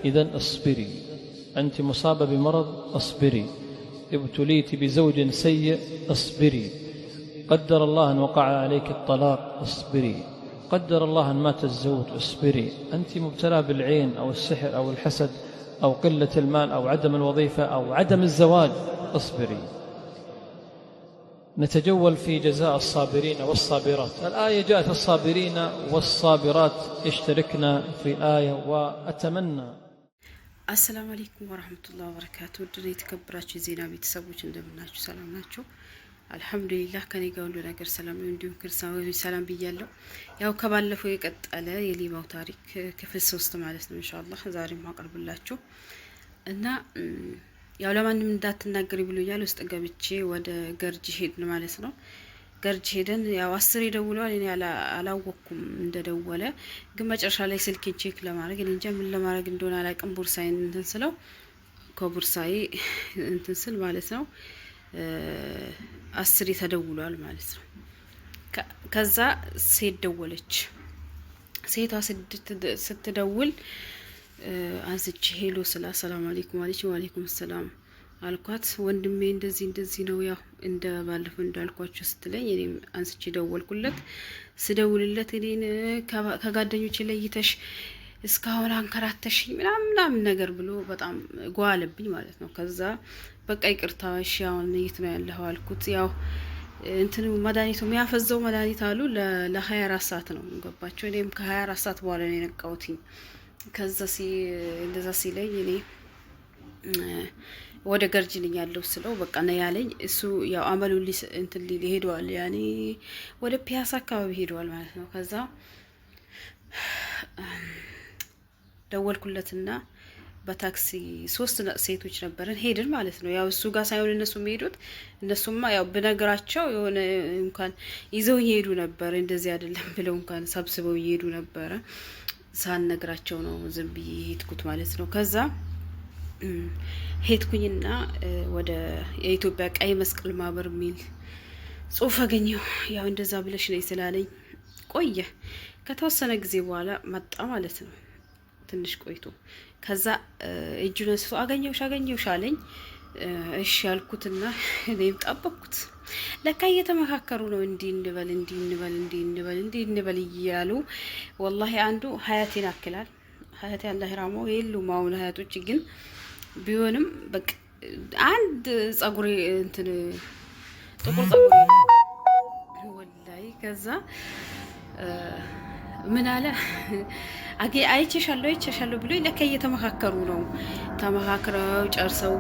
إذن اصبري، أنت مصابة بمرض اصبري، ابتليت بزوج سيء اصبري، قدر الله أن وقع عليك الطلاق اصبري، قدر الله أن مات الزوج اصبري، أنت مبتلى بالعين أو السحر أو الحسد أو قلة المال أو عدم الوظيفة أو عدم الزواج اصبري. نتجول في جزاء الصابرين والصابرات. الآية جاءت الصابرين والصابرات يشتركنا في الآية. وأتمنى السلام عليكم ورحمة الله وبركاته. ودنا يتكبراتشو زينا بيتسبوش እንደምናችሁ ሰላም ናችሁ? አልহামዱሊላህ ከኔ ጋር ሁሉ ነገር ሰላም ነው። እንዲሁም ክርስቲያኖች ሰላም ብያለሁ። ያው ከባለፈው የቀጠለ የሊባው ታሪክ ክፍል 3 ማለት ነው ኢንሻአላህ ዛሬም አቀርብላችሁ እና ያው ለማንም እንዳትናገሪ ብሎኛል። ውስጥ ገብቼ ወደ ገርጂ ሄድን ማለት ነው። ገርጂ ሄደን ያው 10 ይደውላል። እኔ አላወኩም እንደደወለ፣ ግን መጨረሻ ላይ ስልኬን ቼክ ለማድረግ እንጃ ምን ለማድረግ እንደሆነ አላውቅም። ቦርሳዬን እንትን ስለው ከቦርሳዬ እንትን ስል ማለት ነው 10 ተደውሏል ማለት ነው። ከዛ ሴት ደወለች። ሴቷ ስትደውል አንስቼ ሄሎ ሰላም አለይኩም አለች። ወአለይኩም ሰላም አልኳት። ወንድሜ እንደዚህ ነው ያው እንደ ባለፈው እንዳልኳችሁ ስትለኝ እኔም አንስቼ ደወልኩለት። ስደውልለት እኔን ከጓደኞቼ ለይተሽ እስካሁን አንከራተሽኝ ምናምን ነገር ብሎ በጣም ጓለብኝ ማለት ነው። ከዛ በቃ ይቅርታ እሺ አሁን የት ነው ያለው አልኩት። ያው እንትን መድኃኒቱ የሚያፈዘው መድኃኒት አሉ ለ24 ሰዓት ነው ገባችሁ። እኔም ከ24 ሰዓት በኋላ ነው የነቃሁት። ከዛ እንደዛ ሲለኝ እኔ ወደ ገርጂ ነኝ ያለው ስለው በቃ ነው ያለኝ። እሱ ያው አመሉን እንትን ሊል ሄዷል፣ ያኔ ወደ ፒያሳ አካባቢ ሄዷል ማለት ነው። ከዛ ደወልኩለትና በታክሲ 3 ሴቶች ነበርን ሄድን ማለት ነው። ያው እሱ ጋር ሳይሆን እነሱ የሚሄዱት እነሱማ ያው በነገራቸው የሆነ እንኳን ይዘው ይሄዱ ነበር፣ እንደዚህ አይደለም ብለው እንኳን ሰብስበው ይሄዱ ነበር። ሳንነግራቸው ነው ዝም ብዬ ሄድኩት ማለት ነው። ከዛ ሄድኩኝና ወደ የኢትዮጵያ ቀይ መስቀል ማህበር ሚል ጽሁፍ አገኘው። ያው እንደዛ ብለሽ ነው ስላለኝ ቆየ። ከተወሰነ ጊዜ በኋላ መጣ ማለት ነው፣ ትንሽ ቆይቶ። ከዛ እጁን አንስቶ አገኘውሽ አለኝ። እሺ ያልኩትና እኔም ጠበቅኩት። ለካ እየተመካከሩ ነው እንዲህ እንበል እያሉ ወላሂ አንዱ ሀያቴን አክላል። ሀያቴ አላህ ይራመው የሉም አሁን ሀያቶች፣ ግን ቢሆንም በቃ አንድ ጸጉሬ እንትን ጥቁር ጸጉሬ ወላሂ። ከዛ ምን አለ አይቼሻለሁ ብሎ ለካ እየተመካከሩ ነው። ተመካክረው ጨርሰው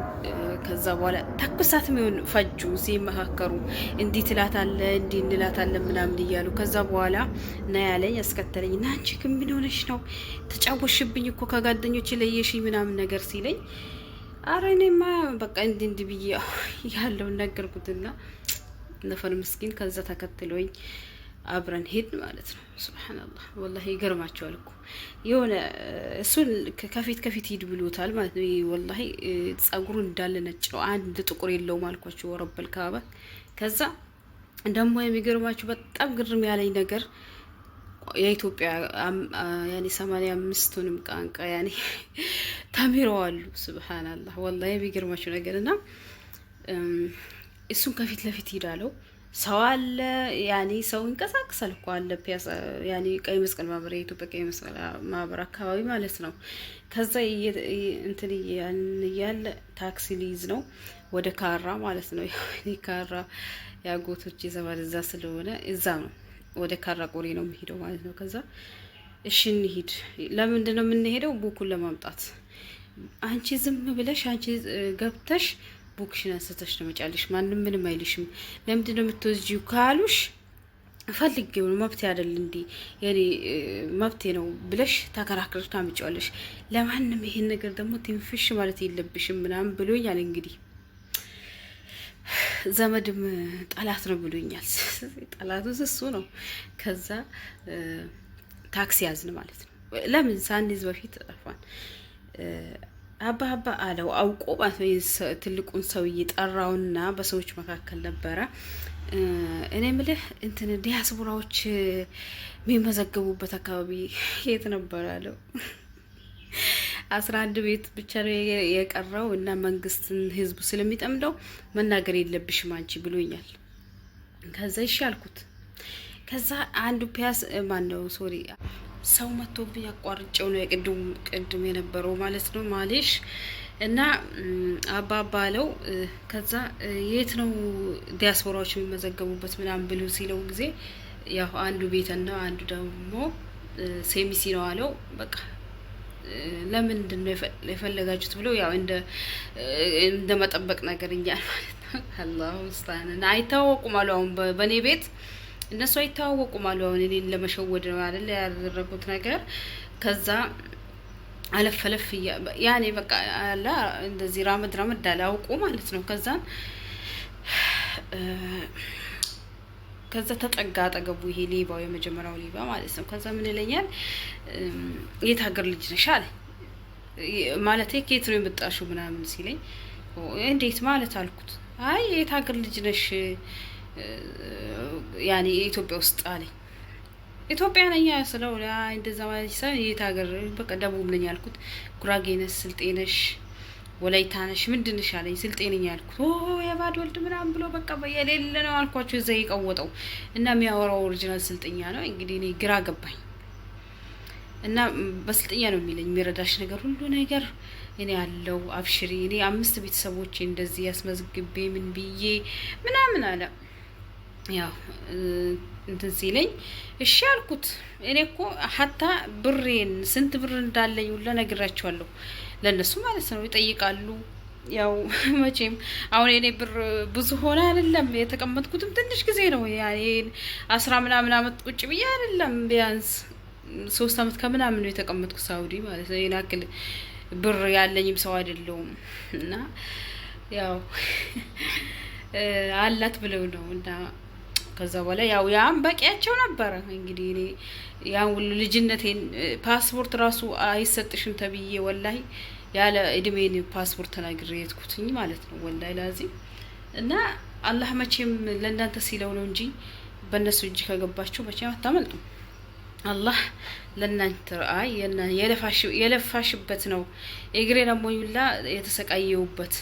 ከዛ በኋላ ተኩሳት ምን ፈጁ ሲመካከሩ እንዲህ ትላታለ እንዲህ እንላታለ ምናምን እያሉ ከዛ በኋላ ና ያለኝ አስከተለኝ። እና አንቺ ግን ምን ሆነሽ ነው ተጫወሽብኝ እኮ ከጓደኞቼ ለየሽኝ ምናምን ነገር ሲለኝ አረ እኔማ በቃ እንዲህ ብዬ ያለውን ነገርኩትና ነፈር ምስኪን ከዛ ተከትሎኝ አብረን ሄድ ማለት ነው። ሱብሃንአላህ ወላሂ ይገርማቸዋል እኮ የሆነ እሱን ከፊት ሂድ ብሎታል ማለት ነው። ወላሂ ጸጉሩ እንዳለ ነጭ ነው፣ አንድ ጥቁር የለውም አልኳቸው ወረበል ካባ። ከዛ ደግሞ የሚገርማችሁ በጣም ግርም ያለኝ ነገር የኢትዮጵያ ያኔ 85ቱንም ቋንቋ ያኔ ተምረዋል። ሱብሃንአላህ ወላሂ የሚገርማችሁ ነገርና እሱን ከፊት ለፊት ሄዳለው። ሰው አለ ያኔ ሰው እንቀሳቀሳል እኮ አለ ፒያሳ ያኔ ቀይ መስቀል ማህበር የኢትዮጵያ ቀይ መስቀል ማህበር አካባቢ ማለት ነው። ከዛ እንትን ያለ ታክሲ ሊይዝ ነው ወደ ካራ ማለት ነው። ያኔ ካራ ያጎቶች የዘባል እዛ ስለሆነ እዛ ነው ወደ ካራ ቆሪ ነው የሚሄደው ማለት ነው። ከዛ እሺ እንሂድ። ለምንድን ነው የምንሄደው? ቡኩን ለማምጣት። አንቺ ዝም ብለሽ አንቺ ገብተሽ ቡክሽን አንስተሽ ነው መጫለሽ፣ ማንም ምንም አይልሽም። ለምንድን ነው የምትወስጂው ካሉሽ ፈልጌው ነው መብቴ አይደል እንዴ ያኔ መብቴ ነው ብለሽ ተከራክረሽ ታምጪዋለሽ። ለማንም ይሄን ነገር ደግሞ ትንፍሽ ማለት የለብሽም ምናምን ብሎኛል። እንግዲህ ዘመድም ጠላት ነው ብሎኛል። ጠላቱ እሱ ነው። ከዛ ታክሲ ያዝን ማለት ነው። ለምን ሳንይዝ በፊት ጠፋን። አባ አለው አውቆ ትልቁን ሰውዬ ጠራውና በሰዎች መካከል ነበረ። እኔ ምልህ እንትን ዲያስፖራዎች የሚመዘገቡበት አካባቢ የት ነበር አለው። 11 ቤት ብቻ ነው የቀረው እና መንግስትን ህዝቡ ስለሚጠምደው መናገር የለብሽም አንቺ ብሎኛል። ከዛ እሺ አልኩት። ከዛ አንዱ ፒያስ ማነው ሶሪ ሰው መጥቶብኝ አቋርጬው ነው ቅድም የነበረው ማለት ነው ማሌሽ እና አባባለው። ከዛ የት ነው ዲያስፖራዎች የሚመዘገቡበት ምናምን ብሎ ሲለው ጊዜ ያው አንዱ ቤትና አንዱ ደግሞ ሴሚሲ ነው አለው። በቃ ለምንድን ነው የፈለጋችሁት ብሎ ያው እንደ መጠበቅ ነገር እኛል ማለት ነው። አላሁ ሱብሃነ አይታወቁም አሉ። አሁን በኔ ቤት እነሱ አይታወቁም አሉ። አሁን እኔን ለመሸወድ ነው አይደል ያደረጉት ነገር። ከዛ አለፈለፍ ያኔ በቃ አላ እንደዚህ ራመድ አላውቁ ማለት ነው። ከዛ ተጠጋ አጠገቡ ይሄ ሌባው የመጀመሪያው ሌባ ማለት ነው። ከዛ ምን ይለኛል የት ሀገር ልጅ ነሽ አለ። ማለት ከየት ነው የመጣሽው ምናምን ሲለኝ እንዴት ማለት አልኩት። አይ የት ሀገር ልጅ ነሽ ያኔ ኢትዮጵያ ውስጥ አለኝ። ኢትዮጵያ ነኝ ስለው እንደዛ ማለት ሳይሆን የት ሀገር በቃ ደቡብ ነኝ አልኩት። ጉራጌ ነሽ፣ ስልጤ ነሽ፣ ወላይታ ነሽ ምንድን ነሽ አለኝ። ስልጤ ነኝ አልኩት። የባድ ወልድ ምናምን ብሎ በቃ በየሌለ ነው አልኳቸው። እዛ ይቀወጠው እና የሚያወራው ኦሪጂናል ስልጥኛ ነው። እንግዲህ እኔ ግራ ገባኝ እና በስልጥኛ ነው የሚለኝ የሚረዳሽ ነገር ሁሉ ነገር እኔ ያለው አብሽሪ እኔ 5 ቤተሰቦቼ እንደዚህ ያስመዝግቤ ምን ብዬ ምናምን አለ። ያው እንትን ሲለኝ እሺ አልኩት። እኔ እኮ ሀታ ብሬን ስንት ብር እንዳለኝ ሁሉ ነግራቸዋለሁ ለነሱ ማለት ነው። ይጠይቃሉ። ያው መቼም አሁን እኔ ብር ብዙ ሆነ አይደለም የተቀመጥኩትም ትንሽ ጊዜ ነው። ያኔ 10 ምናምን አመት ቁጭ ብዬ አይደለም ቢያንስ 3 አመት ከምናምን ነው የተቀመጥኩት ሳውዲ ማለት ነው። የናክል ብር ያለኝም ሰው አይደለሁም እና ያው አላት ብለው ነው እና ከዛ በኋላ ያው ያም በቂያቸው ነበር። እንግዲህ እኔ ያን ሁሉ ልጅነቴን ፓስፖርት ራሱ አይሰጥሽም ተብዬ ወላሂ ያለ እድሜን ፓስፖርት ተናግሬ የትኩትኝ ማለት ነው ወላሂ ላዚም። እና አላህ መቼም ለእናንተ ሲለው ነው እንጂ በእነሱ እጅ ከገባችሁ መቼም አታመልጡም። አላህ ለእናንተ አይ የለፋሽበት ነው እግሬ ደግሞ ይላ የተሰቃየውበት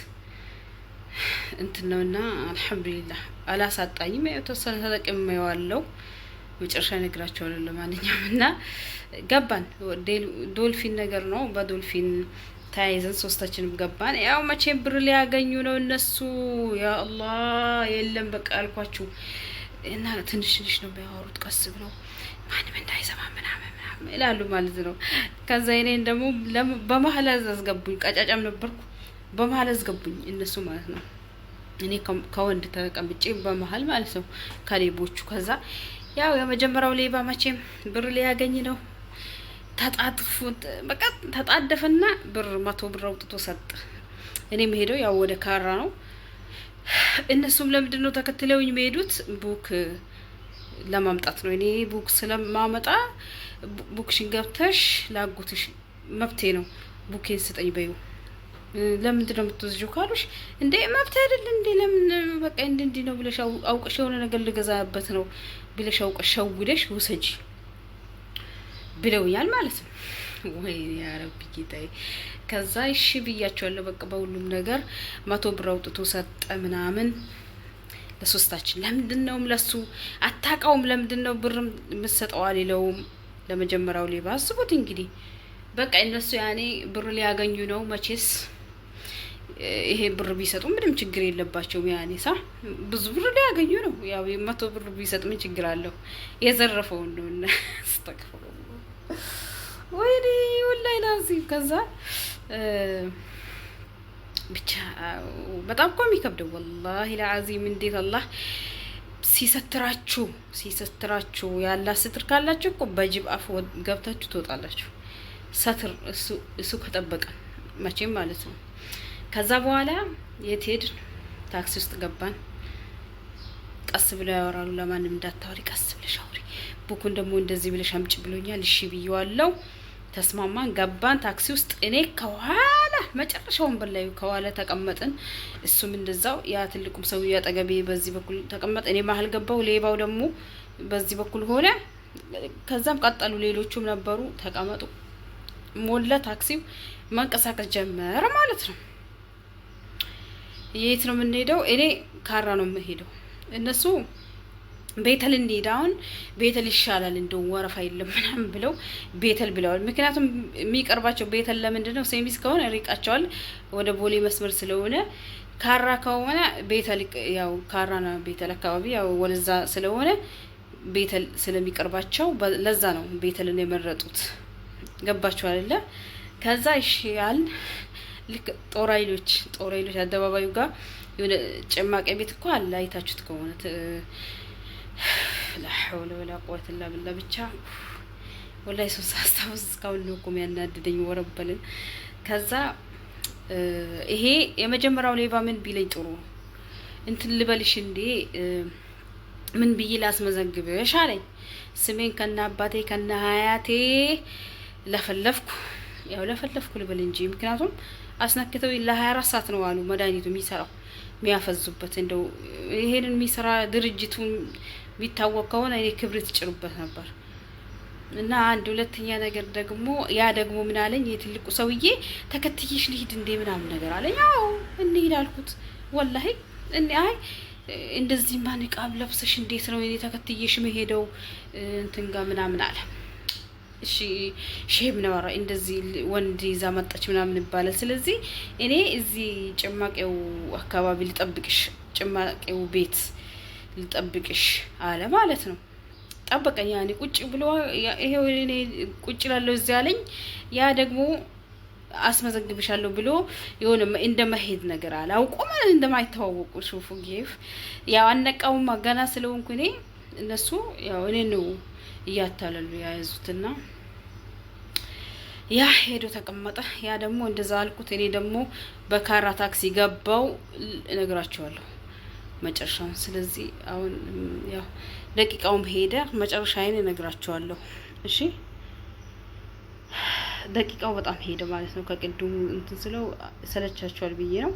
እንትን ነውና አልহামዱሊላህ አላሳጣኝም። የተወሰነ ተጠቅሜዋለሁ። መጨረሻ ነግራቸዋለሁ። ለማንኛውም እና ገባን ዶልፊን ነገር ነው። በዶልፊን ታይዘን ሶስታችንም ገባን። ያው መቼም ብር ሊያገኙ ነው እነሱ። ያ አላህ የለም በቃ አልኳችሁ እና ትንሽ ነው የሚያወሩት ቀስ ብለው ማንም እንዳይሰማ ምናምን ይላሉ ማለት ነው። ከዛ እኔን ደግሞ በመሀል አስገቡኝ። ቀጫጫም ነበርኩ። በመሀል አስገቡኝ እነሱ ማለት ነው። እኔ ከወንድ ተቀምጬ በመሀል ማለት ነው ከሌቦቹ። ከዛ ያው የመጀመሪያው ሌባ መቼም ብር ሊያገኝ ነው ተጣጥፉት በቃ ተጣደፈና ብር 100 ብር አውጥቶ ሰጠ። እኔም ሄደው ያው ወደ ካራ ነው። እነሱም ለምንድን ነው ተከትለውኝ የሚሄዱት? ቡክ ለማምጣት ነው። እኔ ቡክ ስለማመጣ ቡክሽን ገብተሽ ላጉትሽ መብቴ ነው ቡኬን ስጠኝ በዩ። ለምንድን ነው የምትወስጂው ካሉሽ እንዴ መብቴ አይደል እንዴ ለምን በቃ እንዴ ነው ብለሽ አውቀሽ የሆነ ነገር ልገዛበት ነው ብለሽ አውቀሽ ሸውደሽ ውሰጂ ብለውኛል ማለት ነው። ወይ ያ ረቢ ጌታዬ። ከዛ እሺ ብያቸዋለሁ። በቃ በሁሉም ነገር 100 ብር አውጥቶ ሰጠ ምናምን ለሶስታችን። ለምንድን ነው ለሱ አታውቀውም? ለምንድን ነው ብር የምትሰጠው አልለውም። ለመጀመሪያው ሌባ አስቡት እንግዲህ በቃ እነሱ ያኔ ብር ሊያገኙ ነው መቼስ። ይሄ ብር ቢሰጡ ምንም ችግር የለባቸውም። ያኔ ብዙ ብር ሊያገኙ ነው። ያው 100 ብር ቢሰጥ ምን ችግር አለው? የዘረፈው ነውና አስተካክሉ ወይኔ ወላሂ ላዚም። ከዛ ብቻ በጣም እኮ የሚከብደው ወላሂ ለአዚም። እንዴት አላህ ሲሰትራችሁ ያላ ስትር ካላችሁ እኮ በጅብ አፍ ገብታችሁ ትወጣላችሁ። ሰትር እሱ ከጠበቀ መቼም ማለት ነው። ከዛ በኋላ የት ሄድን? ታክሲ ውስጥ ገባን። ቀስ ብለው ያወራሉ። ለማንም እንዳታወሪ ቀስ ብለሽ አውሪ፣ ቡኩን ደግሞ እንደዚህ ብለሽ አምጪ ብሎኛል። እሺ ብየዋለሁ። ተስማማን። ገባን ታክሲ ውስጥ። እኔ ከኋላ መጨረሻውን በላይ ከኋላ ተቀመጥን። እሱም እንደዛው ያ ትልቁም ሰው ያጠገቤ በዚህ በኩል ተቀመጠ። እኔ መሀል ገባው። ሌባው ደግሞ በዚህ በኩል ሆነ። ከዛም ቀጠሉ። ሌሎቹም ነበሩ ተቀመጡ። ሞላ ታክሲው መንቀሳቀስ ጀመረ ማለት ነው። የት ነው የምንሄደው? እኔ ካራ ነው የምሄደው። እነሱ ቤተል እንሄድ፣ አሁን ቤተል ይሻላል እንደው ወረፋ የለም ምናምን ብለው ቤተል ብለዋል። ምክንያቱም የሚቀርባቸው ቤተል ለምንድን ነው? ሴሚስ ከሆነ ሪቃቸዋል ወደ ቦሌ መስመር ስለሆነ፣ ካራ ከሆነ ቤተል ያው ካራና ቤተል አካባቢ ያው ወለዛ ስለሆነ ቤተል ስለሚቀርባቸው ለዛ ነው ቤተልን የመረጡት። ገባችሁ አይደለ? ከዛ ይሻል ልክ ጦር ኃይሎች አደባባዩ ጋር የሆነ ጭማቂ ቤት እኮ አለ፣ አይታችሁት ከሆነ لا حول ولا قوة إلا بالله። ብቻ ወላሂ ሶስት አስታውስ እስካሁን ነው ቆም ያናደደኝ ወረበልን። ከዛ ይሄ የመጀመሪያው ሌባ ምን ቢለኝ ጥሩ እንትን ልበልሽ እንዴ ምን ብዬ ላስመዘግብሽ አለኝ። ስሜን ከነ አባቴ ከነ ሀያቴ ለፈለፍኩ ልበል እንጂ ምክንያቱም አስነክተው ለ24 ሰዓት ነው አሉ መድኃኒቱ የሚሰራው የሚያፈዙበት። እንደው ይሄንን የሚሰራ ድርጅቱን ቢታወቅ ከሆነ እኔ ክብሪት ጭሩበት ነበር። እና አንድ ሁለተኛ ነገር ደግሞ ያ ደግሞ ምን አለኝ የትልቁ ሰውዬ ተከትዬሽ ልሂድ እንዴ ምናምን ነገር አለኝ። አዎ እንሂድ አልኩት። ወላሂ አይ እንደዚህ ማን ቃብ ለብሰሽ እንዴት ነው እኔ ተከትዬሽ መሄደው እንትን ጋር ምናምን አለ። እሺ ሼም ነው አራ እንደዚህ ወንድ ይዛ መጣች ምናምን ይባላል። ስለዚህ እኔ እዚህ ጭማቄው አካባቢ ልጠብቅሽ፣ ጭማቄው ቤት ልጠብቅሽ አለ ማለት ነው። ጠበቀኝ። ያኔ ቁጭ ብሎ ይሄው እኔ ቁጭ ላለው እዚህ አለኝ። ያ ደግሞ አስመዘግብሻለሁ ብሎ የሆነ እንደማይሄድ ነገር አለ። አውቆ ማለት እንደማይተዋወቁ ሹፉ ጌፍ ያው አነቃውም ገና ስለሆንኩ እኔ እነሱ ያው እኔ ነው እያታለሉ ያያዙትና ያ ሄዶ ተቀመጠ። ያ ደግሞ እንደዛ አልኩት። እኔ ደግሞ በካራ ታክሲ ገባው እነግራቸዋለሁ መጨረሻውን። ስለዚህ አሁን ያው ደቂቃውም ሄደ፣ መጨረሻዬን እነግራቸዋለሁ። እሺ ደቂቃው በጣም ሄደ ማለት ነው። ከቅድሙ እንትን ስለው ሰለቻቸዋል ብዬ ነው።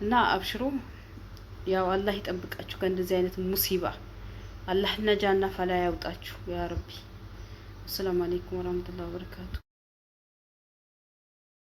እና አብሽሩ፣ ያው አላህ ይጠብቃችሁ ከእንደዚህ አይነት ሙሲባ። አላህ ነጃና ፈላ ያውጣችሁ ያ ረቢ። ሰላም አለይኩም ወራህመቱላሂ ወበረካቱ።